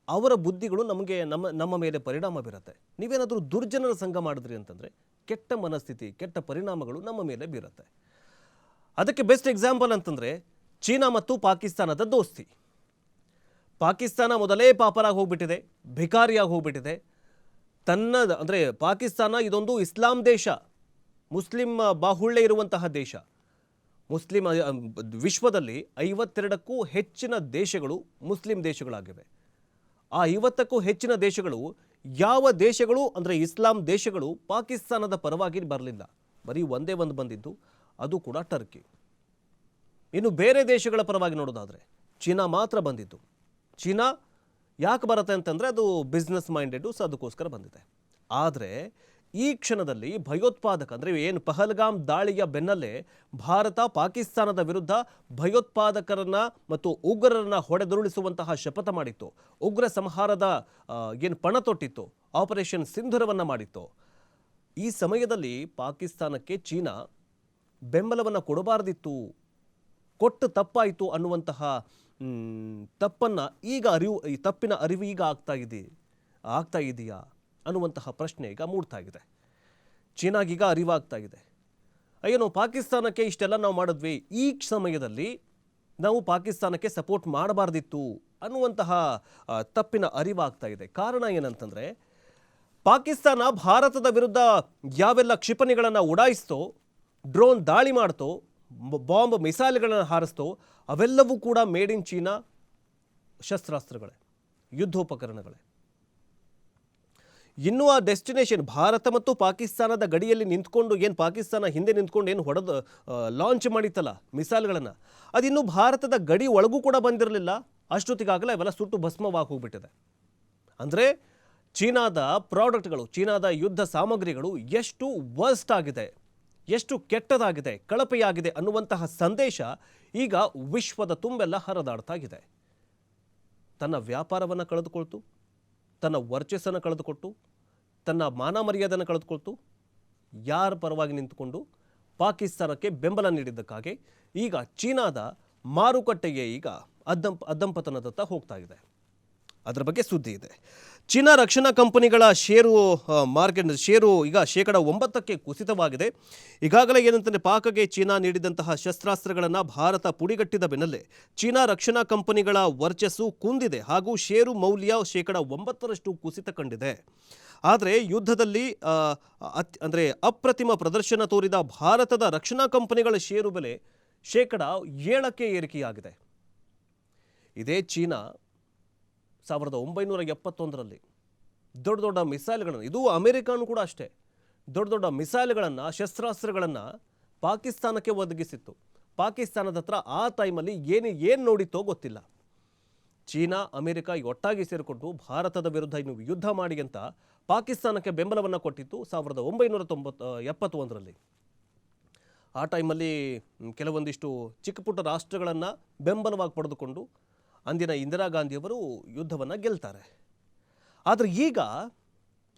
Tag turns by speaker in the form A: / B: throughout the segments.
A: ಅವರ ಬುದ್ಧಿಗಳು ನಮಗೆ ನಮ್ಮ ಮೇಲೆ ಪರಿಣಾಮ ಬೀರುತ್ತೆ. ನೀವೇನಾದರೂ ದುರ್ಜನರ ಸಂಘ ಮಾಡಿದ್ರಿ ಅಂತಂದರೆ ಕೆಟ್ಟ ಮನಸ್ಥಿತಿ, ಕೆಟ್ಟ ಪರಿಣಾಮಗಳು ನಮ್ಮ ಮೇಲೆ ಬೀರುತ್ತೆ. ಅದಕ್ಕೆ ಬೆಸ್ಟ್ ಎಕ್ಸಾಂಪಲ್ ಅಂತಂದರೆ ಚೀನಾ ಮತ್ತು ಪಾಕಿಸ್ತಾನದ ದೋಸ್ತಿ. ಪಾಕಿಸ್ತಾನ ಮೊದಲೇ ಪಾಪರಾಗಿ ಹೋಗ್ಬಿಟ್ಟಿದೆ, ಭಿಕಾರಿಯಾಗಿ ಹೋಗ್ಬಿಟ್ಟಿದೆ. ಅಂದರೆ ಪಾಕಿಸ್ತಾನ ಇದೊಂದು ಇಸ್ಲಾಂ ದೇಶ, ಮುಸ್ಲಿಂ ಬಾಹುಳ್ಯ ಇರುವಂತಹ ದೇಶ. ವಿಶ್ವದಲ್ಲಿ 52ಕ್ಕೂ ಹೆಚ್ಚಿನ ದೇಶಗಳು ಮುಸ್ಲಿಂ ದೇಶಗಳಾಗಿವೆ. ಆ 50ಕ್ಕೂ ಹೆಚ್ಚಿನ ದೇಶಗಳು ಯಾವ ದೇಶಗಳು ಅಂದರೆ ಇಸ್ಲಾಂ ದೇಶಗಳು ಪಾಕಿಸ್ತಾನದ ಪರವಾಗಿ ಬರಲಿಲ್ಲ. ಬರೀ ಒಂದೇ ಒಂದು ಬಂದಿದ್ದು, ಅದು ಕೂಡ ಟರ್ಕಿ. ಇನ್ನು ಬೇರೆ ದೇಶಗಳ ಪರವಾಗಿ ನೋಡೋದಾದರೆ ಚೀನಾ ಮಾತ್ರ ಬಂದಿದ್ದು. ಚೀನಾ ಯಾಕೆ ಬರುತ್ತೆ ಅಂತಂದರೆ ಅದು ಬಿಸ್ನೆಸ್ ಮೈಂಡೆಡು, ಸೊ ಅದಕ್ಕೋಸ್ಕರ ಬಂದಿದೆ. ಆದರೆ ಈ ಕ್ಷಣದಲ್ಲಿ ಭಯೋತ್ಪಾದಕ ಅಂದರೆ ಏನು ಪಹಲ್ಗಾಮ್ ದಾಳಿಯ ಬೆನ್ನಲ್ಲೇ ಭಾರತ ಪಾಕಿಸ್ತಾನದ ವಿರುದ್ಧ ಭಯೋತ್ಪಾದಕರನ್ನ ಮತ್ತು ಉಗ್ರರನ್ನ ಹೊಡೆದುರುಳಿಸುವಂತಹ ಶಪಥ ಮಾಡಿತ್ತು. ಉಗ್ರ ಸಂಹಾರದ ಏನು ಪಣ ತೊಟ್ಟಿತ್ತು, ಆಪರೇಷನ್ ಸಿಂಧೂರವನ್ನು ಮಾಡಿತ್ತು. ಈ ಸಮಯದಲ್ಲಿ ಪಾಕಿಸ್ತಾನಕ್ಕೆ ಚೀನಾ ಬೆಂಬಲವನ್ನು ಕೊಡಬಾರ್ದಿತ್ತು, ಕೊಟ್ಟು ತಪ್ಪಾಯಿತು ಅನ್ನುವಂತಹ ತಪ್ಪಿನ ಅರಿವು ಈಗ ಆಗ್ತಾ ಇದೆಯಾ ಅನ್ನುವಂತಹ ಪ್ರಶ್ನೆ ಈಗ ಮೂಡ್ತಾ ಇದೆ. ಚೀನಾಗೀಗ ಅರಿವಾಗ್ತಾ ಇದೆ, ಅಯ್ಯೋ ಪಾಕಿಸ್ತಾನಕ್ಕೆ ಇಷ್ಟೆಲ್ಲ ನಾವು ಮಾಡಿದ್ವಿ, ಈ ಸಮಯದಲ್ಲಿ ನಾವು ಪಾಕಿಸ್ತಾನಕ್ಕೆ ಸಪೋರ್ಟ್ ಮಾಡಬಾರ್ದಿತ್ತು ಅನ್ನುವಂತಹ ತಪ್ಪಿನ ಅರಿವಾಗ್ತಾ ಇದೆ. ಕಾರಣ ಏನಂತಂದರೆ ಪಾಕಿಸ್ತಾನ ಭಾರತದ ವಿರುದ್ಧ ಯಾವೆಲ್ಲ ಕ್ಷಿಪಣಿಗಳನ್ನು ಉಡಾಯಿಸ್ತೋ, ಡ್ರೋನ್ ದಾಳಿ ಮಾಡ್ತೋ, ಬಾಂಬ್ ಮಿಸೈಲ್ಗಳನ್ನು ಹಾರಿಸ್ತೋ, ಅವೆಲ್ಲವೂ ಕೂಡ ಮೇಡ್ ಇನ್ ಚೀನಾ ಶಸ್ತ್ರಾಸ್ತ್ರಗಳೇ, ಯುದ್ಧೋಪಕರಣಗಳೇ. ಇನ್ನೂ ಆ ಡೆಸ್ಟಿನೇಷನ್ ಭಾರತ ಮತ್ತು ಪಾಕಿಸ್ತಾನದ ಗಡಿಯಲ್ಲಿ ನಿಂತ್ಕೊಂಡು ಪಾಕಿಸ್ತಾನ ಹಿಂದೆ ನಿಂತ್ಕೊಂಡು ಹೊಡೆದು ಲಾಂಚ್ ಮಾಡಿತ್ತಲ್ಲ ಮಿಸೈಲ್ಗಳನ್ನು, ಅದಿನ್ನೂ ಭಾರತದ ಗಡಿ ಒಳಗೂ ಕೂಡ ಬಂದಿರಲಿಲ್ಲ. ಅಷ್ಟೊತ್ತಿಗಾಗಲೇ ಅವೆಲ್ಲ ಸುಟ್ಟು ಭಸ್ಮವಾಗಿ ಹೋಗ್ಬಿಟ್ಟಿದೆ. ಅಂದರೆ ಚೀನಾದ ಪ್ರಾಡಕ್ಟ್ಗಳು, ಚೀನಾದ ಯುದ್ಧ ಸಾಮಗ್ರಿಗಳು ಎಷ್ಟು ವರ್ಸ್ಟ್ ಆಗಿದೆ, ಎಷ್ಟು ಕೆಟ್ಟದಾಗಿದೆ, ಕಳಪೆಯಾಗಿದೆ ಅನ್ನುವಂತಹ ಸಂದೇಶ ಈಗ ವಿಶ್ವದ ತುಂಬೆಲ್ಲ ಹರಿದಾಡ್ತಾ ಇದೆ. ತನ್ನ ವ್ಯಾಪಾರವನ್ನು ಕಳೆದುಕೊಳ್ತು, ತನ್ನ ವರ್ಚಸ್ಸನ್ನು ಕಳೆದುಕೊಟ್ಟು, ತನ್ನ ಮಾನ ಮರ್ಯಾದೆಯನ್ನು ಕಳೆದುಕೊಳ್ತು, ಯಾರ ಪರವಾಗಿ ನಿಂತುಕೊಂಡು ಪಾಕಿಸ್ತಾನಕ್ಕೆ ಬೆಂಬಲ ನೀಡಿದ್ದಕ್ಕಾಗಿ ಈಗ ಚೀನಾದ ಮಾರುಕಟ್ಟೆಗೆ ಈಗ ಅಧಂಪತನದತ್ತ ಹೋಗ್ತಾ ಇದೆ. ಅದರ ಬಗ್ಗೆ ಸುದ್ದಿ ಇದೆ. ಚೀನಾ ರಕ್ಷಣಾ ಕಂಪನಿಗಳ ಷೇರು ಈಗ 9% ಕುಸಿತವಾಗಿದೆ. ಈಗಾಗಲೇ ಏನಂತಂದರೆ ಪಾಕ್ಗೆ ಚೀನಾ ನೀಡಿದಂತಹ ಶಸ್ತ್ರಾಸ್ತ್ರಗಳನ್ನು ಭಾರತ ಪುಡಿಗಟ್ಟಿದ ಬೆನ್ನಲ್ಲೇ ಚೀನಾ ರಕ್ಷಣಾ ಕಂಪನಿಗಳ ವರ್ಚಸ್ಸು ಕುಂದಿದೆ ಹಾಗೂ ಷೇರು ಮೌಲ್ಯ 9% ಕುಸಿತ ಕಂಡಿದೆ. ಆದರೆ ಯುದ್ಧದಲ್ಲಿ ಅಪ್ರತಿಮ ಪ್ರದರ್ಶನ ತೋರಿದ ಭಾರತದ ರಕ್ಷಣಾ ಕಂಪನಿಗಳ ಷೇರು ಬೆಲೆ 7% ಏರಿಕೆಯಾಗಿದೆ. ಇದೇ ಚೀನಾ 1971ರಲ್ಲಿ ದೊಡ್ಡ ಮಿಸೈಲ್ಗಳನ್ನು, ಇದು ಅಮೆರಿಕನೂ ಕೂಡ ಅಷ್ಟೇ, ದೊಡ್ಡ ಮಿಸೈಲ್ಗಳನ್ನು, ಶಸ್ತ್ರಾಸ್ತ್ರಗಳನ್ನು ಪಾಕಿಸ್ತಾನಕ್ಕೆ ಒದಗಿಸಿತ್ತು. ಪಾಕಿಸ್ತಾನದ ಹತ್ರ ಆ ಟೈಮಲ್ಲಿ ಏನು ನೋಡಿತ್ತೋ ಗೊತ್ತಿಲ್ಲ. ಚೀನಾ ಅಮೆರಿಕ ಒಟ್ಟಾಗಿ ಸೇರಿಕೊಂಡು ಭಾರತದ ವಿರುದ್ಧ ಇನ್ನು ಯುದ್ಧ ಮಾಡಿ ಅಂತ ಪಾಕಿಸ್ತಾನಕ್ಕೆ ಬೆಂಬಲವನ್ನು ಕೊಟ್ಟಿತ್ತು 1971ರಲ್ಲಿ. ಆ ಟೈಮಲ್ಲಿ ಕೆಲವೊಂದಿಷ್ಟು ಚಿಕ್ಕ ಪುಟ್ಟ ರಾಷ್ಟ್ರಗಳನ್ನು ಬೆಂಬಲವಾಗಿ ಪಡೆದುಕೊಂಡು ಅಂದಿನ ಇಂದಿರಾ ಗಾಂಧಿಯವರು ಯುದ್ಧವನ್ನು ಗೆಲ್ತಾರೆ. ಆದರೆ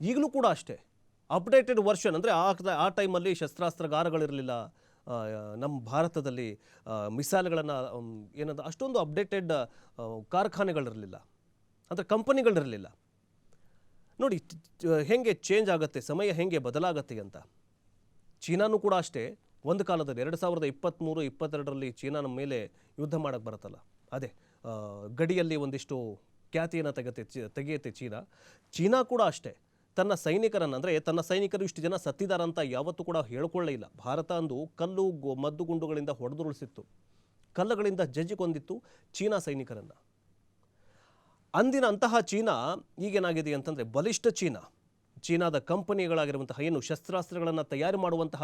A: ಈಗಲೂ ಕೂಡ ಅಷ್ಟೇ ಅಪ್ಡೇಟೆಡ್ ವರ್ಷನ್, ಅಂದರೆ ಆ ಟೈಮಲ್ಲಿ ಶಸ್ತ್ರಾಸ್ತ್ರಗಾರಗಳಿರಲಿಲ್ಲ ನಮ್ಮ ಭಾರತದಲ್ಲಿ, ಮಿಸೈಲ್ಗಳನ್ನು ಅಷ್ಟೊಂದು ಅಪ್ಡೇಟೆಡ್ ಕಾರ್ಖಾನೆಗಳಿರಲಿಲ್ಲ, ಅಂದರೆ ಕಂಪನಿಗಳಿರಲಿಲ್ಲ. ನೋಡಿ ಹೆಂಗೆ ಚೇಂಜ್ ಆಗುತ್ತೆ, ಸಮಯ ಹೆಂಗೆ ಬದಲಾಗತ್ತೆ ಅಂತ. ಚೀನಾನೂ ಕೂಡ ಅಷ್ಟೇ ಒಂದು ಕಾಲದಲ್ಲಿ 2023-22ರಲ್ಲಿ ಚೀನಾ ನಮ್ಮ ಮೇಲೆ ಯುದ್ಧ ಮಾಡೋಕ್ಕೆ ಬರುತ್ತಲ್ಲ, ಅದೇ ಗಡಿಯಲ್ಲಿ ಒಂದಿಷ್ಟು ಖ್ಯಾತಿಯನ್ನು ತೆಗೆಯುತ್ತೆ ಚೀನಾ ಕೂಡ ಅಷ್ಟೇ ತನ್ನ ಸೈನಿಕರನ್ನು, ಅಂದರೆ ತನ್ನ ಸೈನಿಕರು ಇಷ್ಟು ಜನ ಸತ್ತಿದಾರಂತ ಯಾವತ್ತೂ ಕೂಡ ಹೇಳ್ಕೊಳ್ಳೇ ಇಲ್ಲ. ಭಾರತ ಅಂದು ಮದ್ದುಗುಂಡುಗಳಿಂದ ಹೊಡೆದುರುಳಿಸಿತ್ತು, ಕಲ್ಲುಗಳಿಂದ ಜಜ್ಜಿಕೊಂದಿತ್ತು ಚೀನಾ ಸೈನಿಕರನ್ನು. ಅಂದಿನ ಅಂತಹ ಚೀನಾ ಈಗೇನಾಗಿದೆ ಅಂತಂದರೆ ಬಲಿಷ್ಠ ಚೀನಾದ ಕಂಪನಿಗಳಾಗಿರುವಂತಹ ಏನು ಶಸ್ತ್ರಾಸ್ತ್ರಗಳನ್ನು ತಯಾರು ಮಾಡುವಂತಹ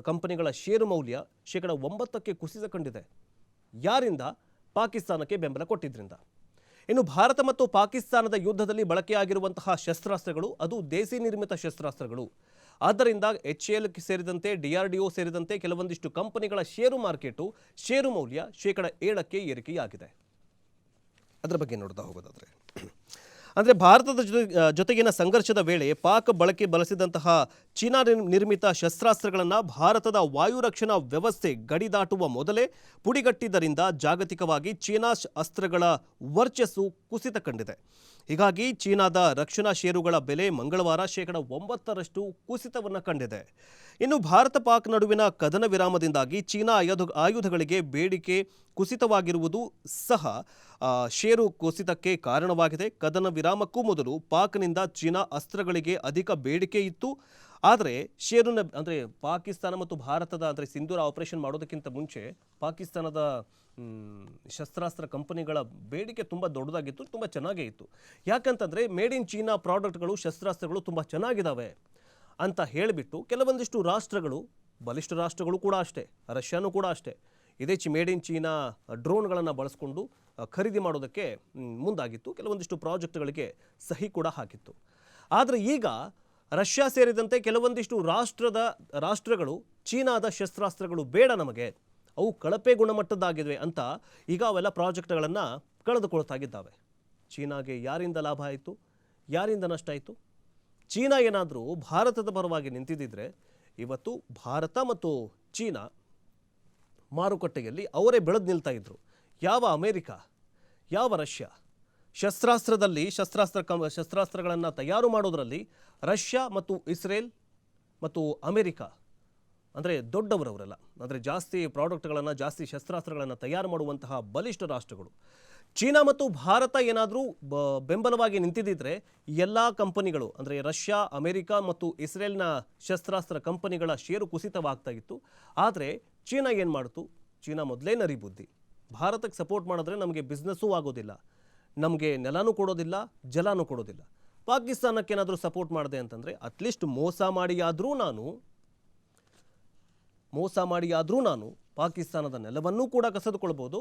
A: ಕಂಪನಿಗಳ ಷೇರು ಮೌಲ್ಯ 9% ಕುಸಿತ ಕಂಡಿದೆ. ಯಾರಿಂದ? ಪಾಕಿಸ್ತಾನಕ್ಕೆ ಬೆಂಬಲ ಕೊಟ್ಟಿದ್ದರಿಂದ. ಇನ್ನು ಭಾರತ ಮತ್ತು ಪಾಕಿಸ್ತಾನದ ಯುದ್ಧದಲ್ಲಿ ಬಳಕೆಯಾಗಿರುವಂತಹ ಶಸ್ತ್ರಾಸ್ತ್ರಗಳು ಅದು ದೇಸಿ ನಿರ್ಮಿತ ಶಸ್ತ್ರಾಸ್ತ್ರಗಳು. ಆದ್ದರಿಂದ HAL ಸೇರಿದಂತೆ DRDO ಸೇರಿದಂತೆ ಕೆಲವೊಂದಿಷ್ಟು ಕಂಪನಿಗಳ ಷೇರು ಮೌಲ್ಯ 7% ಏರಿಕೆಯಾಗಿದೆ. ಅದರ ಬಗ್ಗೆ ನೋಡ್ತಾ ಹೋಗೋದಾದರೆ ಅಂದರೆ ಭಾರತದ ಜೊತೆಗಿನ ಸಂಘರ್ಷದ ವೇಳೆ ಪಾಕ್ ಬಳಸಿದಂತಹ ಚೀನಾ ನಿರ್ಮಿತ ಶಸ್ತ್ರಾಸ್ತ್ರಗಳನ್ನು ಭಾರತದ ವಾಯು ರಕ್ಷಣಾ ವ್ಯವಸ್ಥೆ ಗಡಿ ದಾಟುವ ಮೊದಲೇ ಪುಡಿಗಟ್ಟಿದ್ದರಿಂದ ಜಾಗತಿಕವಾಗಿ ಚೀನಾ ಅಸ್ತ್ರಗಳ ವರ್ಚಸ್ಸು ಕುಸಿತ ಕಂಡಿದೆ. ಹೀಗಾಗಿ ಚೀನಾದ ರಕ್ಷಣಾ ಷೇರುಗಳ ಬೆಲೆ ಮಂಗಳವಾರ 9% ಕುಸಿತವನ್ನು ಕಂಡಿದೆ. ಇನ್ನು ಭಾರತ ಪಾಕ್ ನಡುವಿನ ಕದನ ವಿರಾಮದಿಂದಾಗಿ ಚೀನಾ ಆಯುಧಗಳಿಗೆ ಬೇಡಿಕೆ ಕುಸಿತವಾಗಿರುವುದು ಸಹ ಷೇರು ಕುಸಿತಕ್ಕೆ ಕಾರಣವಾಗಿದೆ. ಕದನ ವಿರಾಮಕ್ಕೂ ಮೊದಲು ಪಾಕ್ನಿಂದ ಚೀನಾ ಅಸ್ತ್ರಗಳಿಗೆ ಅಧಿಕ ಬೇಡಿಕೆ ಇತ್ತು. ಆದರೆ ಷೇರುನ ಅಂದರೆ ಪಾಕಿಸ್ತಾನ ಮತ್ತು ಭಾರತದ ಅಂದರೆ ಸಿಂಧೂರ ಆಪರೇಷನ್ ಮಾಡೋದಕ್ಕಿಂತ ಮುಂಚೆ ಪಾಕಿಸ್ತಾನದ ಶಸ್ತ್ರಾಸ್ತ್ರ ಕಂಪನಿಗಳ ಬೇಡಿಕೆ ತುಂಬ ದೊಡ್ಡದಾಗಿತ್ತು, ತುಂಬ ಚೆನ್ನಾಗೇ ಇತ್ತು. ಯಾಕಂತಂದರೆ ಮೇಡ್ ಇನ್ ಚೀನಾ ಪ್ರಾಡಕ್ಟ್ಗಳು, ಶಸ್ತ್ರಾಸ್ತ್ರಗಳು ತುಂಬ ಚೆನ್ನಾಗಿದ್ದಾವೆ ಅಂತ ಹೇಳಿಬಿಟ್ಟು ಕೆಲವೊಂದಿಷ್ಟು ರಾಷ್ಟ್ರಗಳು, ಬಲಿಷ್ಠ ರಾಷ್ಟ್ರಗಳು ಕೂಡ ಅಷ್ಟೇ, ರಷ್ಯಾನೂ ಕೂಡ ಅಷ್ಟೇ, ಇದೇ ಮೇಡ್ ಇನ್ ಚೀನಾ ಡ್ರೋನ್ಗಳನ್ನು ಬಳಸ್ಕೊಂಡು ಖರೀದಿ ಮಾಡೋದಕ್ಕೆ ಮುಂದಾಗಿತ್ತು. ಕೆಲವೊಂದಿಷ್ಟು ಪ್ರಾಜೆಕ್ಟ್ಗಳಿಗೆ ಸಹಿ ಕೂಡ ಹಾಕಿತ್ತು. ಆದರೆ ಈಗ ರಷ್ಯಾ ಸೇರಿದಂತೆ ಕೆಲವೊಂದಿಷ್ಟು ರಾಷ್ಟ್ರಗಳು ಚೀನಾದ ಶಸ್ತ್ರಾಸ್ತ್ರಗಳು ಬೇಡ, ನಮಗೆ ಅವು ಕಳಪೆ ಗುಣಮಟ್ಟದ್ದಾಗಿವೆ ಅಂತ ಈಗ ಅವೆಲ್ಲ ಪ್ರಾಜೆಕ್ಟ್ಗಳನ್ನು ಕಳೆದುಕೊಳ್ತಾಗಿದ್ದಾವೆ. ಚೀನಾಗೆ ಯಾರಿಂದ ಲಾಭ ಆಯಿತು, ಯಾರಿಂದ ನಷ್ಟ ಆಯಿತು? ಚೀನಾ ಏನಾದರೂ ಭಾರತದ ಪರವಾಗಿ ನಿಂತಿದ್ದರೆ ಇವತ್ತು ಭಾರತ ಮತ್ತು ಚೀನಾ ಮಾರುಕಟ್ಟೆಯಲ್ಲಿ ಅವರೇ ಬೆಳೆದು ನಿಲ್ತಾ ಇದ್ರು. ಯಾವ ಅಮೇರಿಕ, ಯಾವ ರಷ್ಯಾ ಶಸ್ತ್ರಾಸ್ತ್ರಗಳನ್ನು ತಯಾರು ಮಾಡೋದರಲ್ಲಿ ರಷ್ಯಾ ಮತ್ತು ಇಸ್ರೇಲ್ ಮತ್ತು ಅಮೇರಿಕ ಅಂದರೆ ದೊಡ್ಡವರವರೆಲ್ಲ, ಅಂದರೆ ಜಾಸ್ತಿ ಪ್ರಾಡಕ್ಟ್ಗಳನ್ನು, ಜಾಸ್ತಿ ಶಸ್ತ್ರಾಸ್ತ್ರಗಳನ್ನು ತಯಾರು ಮಾಡುವಂತಹ ಬಲಿಷ್ಠ ರಾಷ್ಟ್ರಗಳು. ಚೀನಾ ಮತ್ತು ಭಾರತ ಏನಾದರೂ ಬೆಂಬಲವಾಗಿ ನಿಂತಿದ್ದರೆ ಎಲ್ಲ ಕಂಪನಿಗಳು ಅಂದರೆ ರಷ್ಯಾ, ಅಮೆರಿಕ ಮತ್ತು ಇಸ್ರೇಲ್ನ ಶಸ್ತ್ರಾಸ್ತ್ರ ಕಂಪನಿಗಳ ಷೇರು ಕುಸಿತವಾಗ್ತಾ ಇತ್ತು. ಆದರೆ ಚೀನಾ ಏನು ಮಾಡ್ತು? ಚೀನಾ ಮೊದಲೇ ನರಿ ಬುದ್ಧಿ. ಭಾರತಕ್ಕೆ ಸಪೋರ್ಟ್ ಮಾಡಿದ್ರೆ ನಮಗೆ ಬಿಸ್ನೆಸ್ಸೂ ಆಗೋದಿಲ್ಲ, ನಮಗೆ ನೆಲನೂ ಕೊಡೋದಿಲ್ಲ, ಜಲನೂ ಕೊಡೋದಿಲ್ಲ. ಪಾಕಿಸ್ತಾನಕ್ಕೆ ಏನಾದರೂ ಸಪೋರ್ಟ್ ಮಾಡಿದೆ ಅಂತಂದರೆ ಅಟ್ಲೀಸ್ಟ್ ಮೋಸ ಮಾಡಿಯಾದರೂ ನಾನು ಪಾಕಿಸ್ತಾನದ ನೆಲವನ್ನೂ ಕೂಡ ಕಸಿದುಕೊಳ್ಬೋದು,